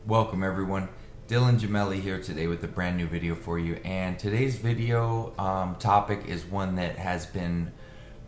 Welcome everyone, Dylan Gemelli here today with a brand new video for you, and today's video topic is one that has been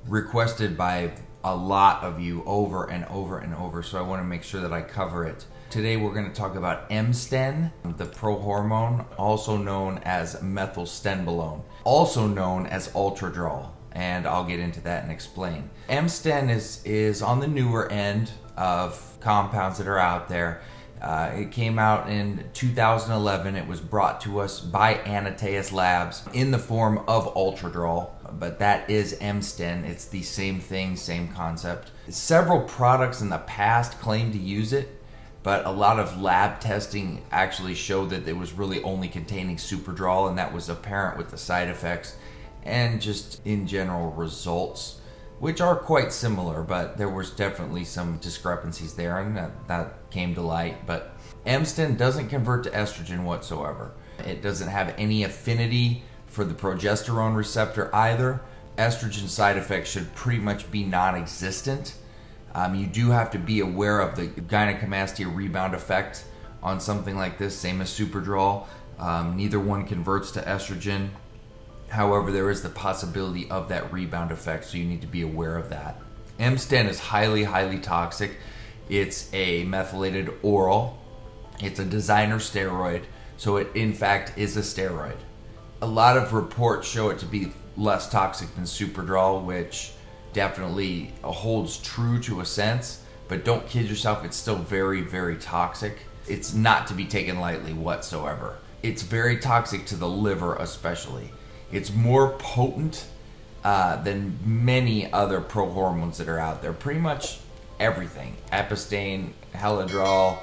requested by a lot of you over and over and over, so I want to make sure that I cover it. Today we're going to talk about M Sten, the pro-hormone, also known as Methylstenbolone, also known as Ultradrol, and I'll get into that and explain. M Sten is on the newer end of compounds that are out there. It came out in 2011. It was brought to us by Anabolic Labs in the form of Ultradrol, but that is M Sten. It's the same thing, same concept. Several products in the past claimed to use it, but a lot of lab testing actually showed that it was really only containing Superdrol, and that was apparent with the side effects and just in general results, which are quite similar, but there was definitely some discrepancies there, and that came to light. But M Sten doesn't convert to estrogen whatsoever. It doesn't have any affinity for the progesterone receptor either. Estrogen side effects should pretty much be non-existent. You do have to be aware of the gynecomastia rebound effect on something like this, same as Superdrol. Neither one converts to estrogen. However, there is the possibility of that rebound effect, so you need to be aware of that. M Sten is highly, highly toxic. It's a methylated oral. It's a designer steroid, so it in fact is a steroid. A lot of reports show it to be less toxic than Superdrol, which definitely holds true to a sense, but don't kid yourself, it's still very, very toxic. It's not to be taken lightly whatsoever. It's very toxic to the liver especially. It's more potent than many other pro-hormones that are out there. Pretty much everything. Epistane, Helidrol,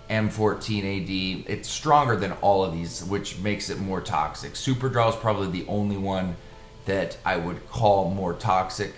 M14AD. It's stronger than all of these, which makes it more toxic. Superdrol is probably the only one that I would call more toxic.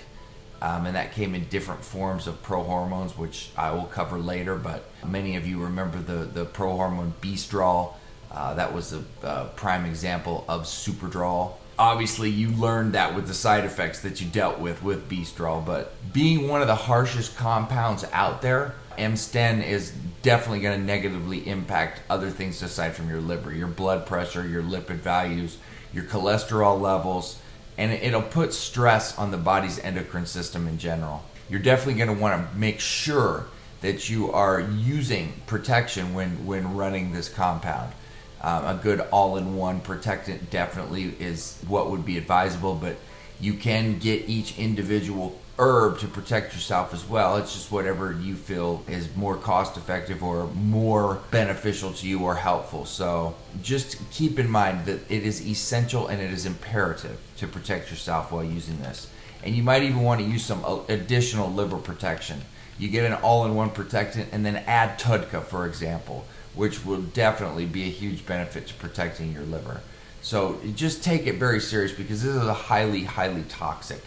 And that came in different forms of pro-hormones, which I will cover later. But many of you remember the pro-hormone Beastrol. That was a prime example of Superdrol. Obviously, you learned that with the side effects that you dealt with Beastrol, but being one of the harshest compounds out there, M Sten is definitely going to negatively impact other things aside from your liver, your blood pressure, your lipid values, your cholesterol levels, and it'll put stress on the body's endocrine system in general. You're definitely going to want to make sure that you are using protection when running this compound. A good all-in-one protectant definitely is what would be advisable, but you can get each individual herb to protect yourself as well. It's just whatever you feel is more cost-effective or more beneficial to you or helpful. So just keep in mind that it is essential and it is imperative to protect yourself while using this. And you might even want to use some additional liver protection. You get an all-in-one protectant and then add TUDCA, for example, which will definitely be a huge benefit to protecting your liver. So just take it very serious because this is a highly, highly toxic.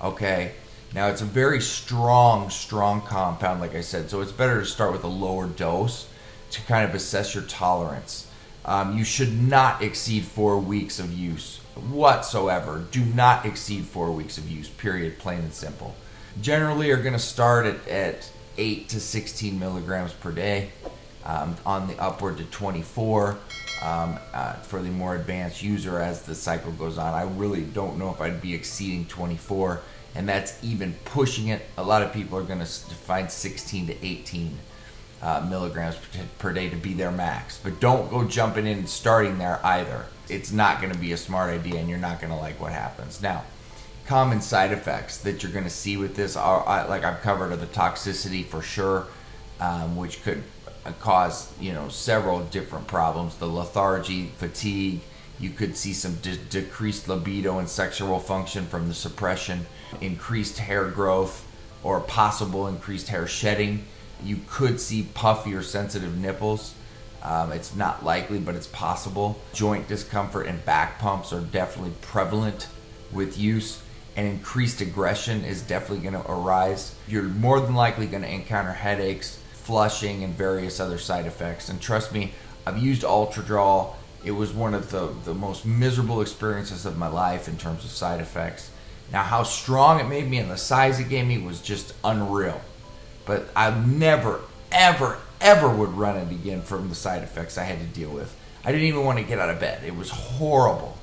Okay, now it's a very strong compound, like I said, so it's better to start with a lower dose to kind of assess your tolerance. You should not exceed 4 weeks of use whatsoever. Do not exceed 4 weeks of use, period, plain and simple. Generally are going to start at 8 to 16 milligrams per day. On the upward to 24 for the more advanced user as the cycle goes on. I really don't know if I'd be exceeding 24, and that's even pushing it. A lot of people are going to find 16 to 18 milligrams per day to be their max, but don't go jumping in and starting there either. It's not going to be a smart idea, and you're not going to like what happens. Now, common side effects that you're going to see with this are, like I've covered, are the toxicity for sure, which could cause several different problems. The lethargy, fatigue, you could see some decreased libido and sexual function from the suppression, increased hair growth or possible increased hair shedding. You could see puffy or sensitive nipples. It's not likely, but it's possible. Joint discomfort and back pumps are definitely prevalent with use, and increased aggression is definitely going to arise. You're more than likely going to encounter headaches, flushing, and various other side effects. And trust me, I've used Ultradrol. It was one of the most miserable experiences of my life in terms of side effects. Now, how strong it made me and the size it gave me was just unreal. But I've never, ever, ever would run it again from the side effects I had to deal with. I didn't even want to get out of bed. It was horrible.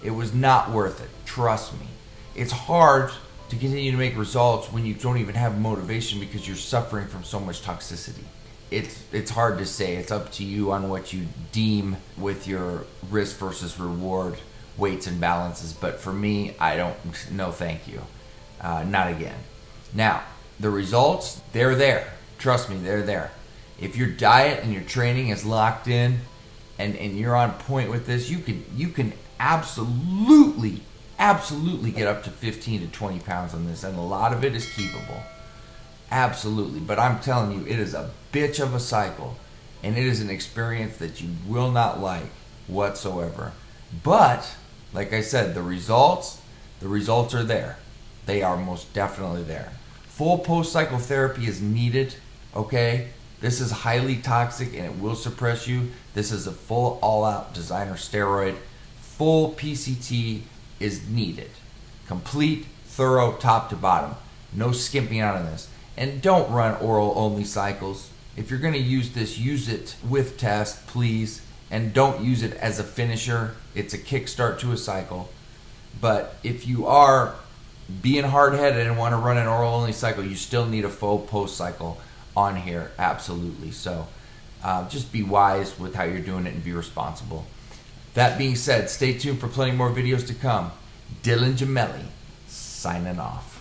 It was not worth it. Trust me. It's hard to continue to make results when you don't even have motivation because you're suffering from so much toxicity. It's hard to say. It's up to you on what you deem with your risk versus reward weights and balances. But for me, I don't. No, thank you. Not again. Now, the results, they're there. Trust me, they're there. If your diet and your training is locked in and you're on point with this, you can absolutely get up to 15 to 20 pounds on this, and a lot of it is keepable. Absolutely. But I'm telling you, it is a bitch of a cycle, and it is an experience that you will not like whatsoever. But like I said, the results are there. They are most definitely there. Full post-cycle therapy is needed, okay? This is highly toxic and it will suppress you. This is a full all-out designer steroid. Full PCT is needed. Complete, thorough, top to bottom. No skimping out on this. And don't run oral-only cycles. If you're going to use this, use it with test, please. And don't use it as a finisher. It's a kickstart to a cycle. But if you are being hard-headed and want to run an oral-only cycle, you still need a full post-cycle on here, absolutely. So just be wise with how you're doing it and be responsible. That being said, stay tuned for plenty more videos to come. Dylan Gemelli, signing off.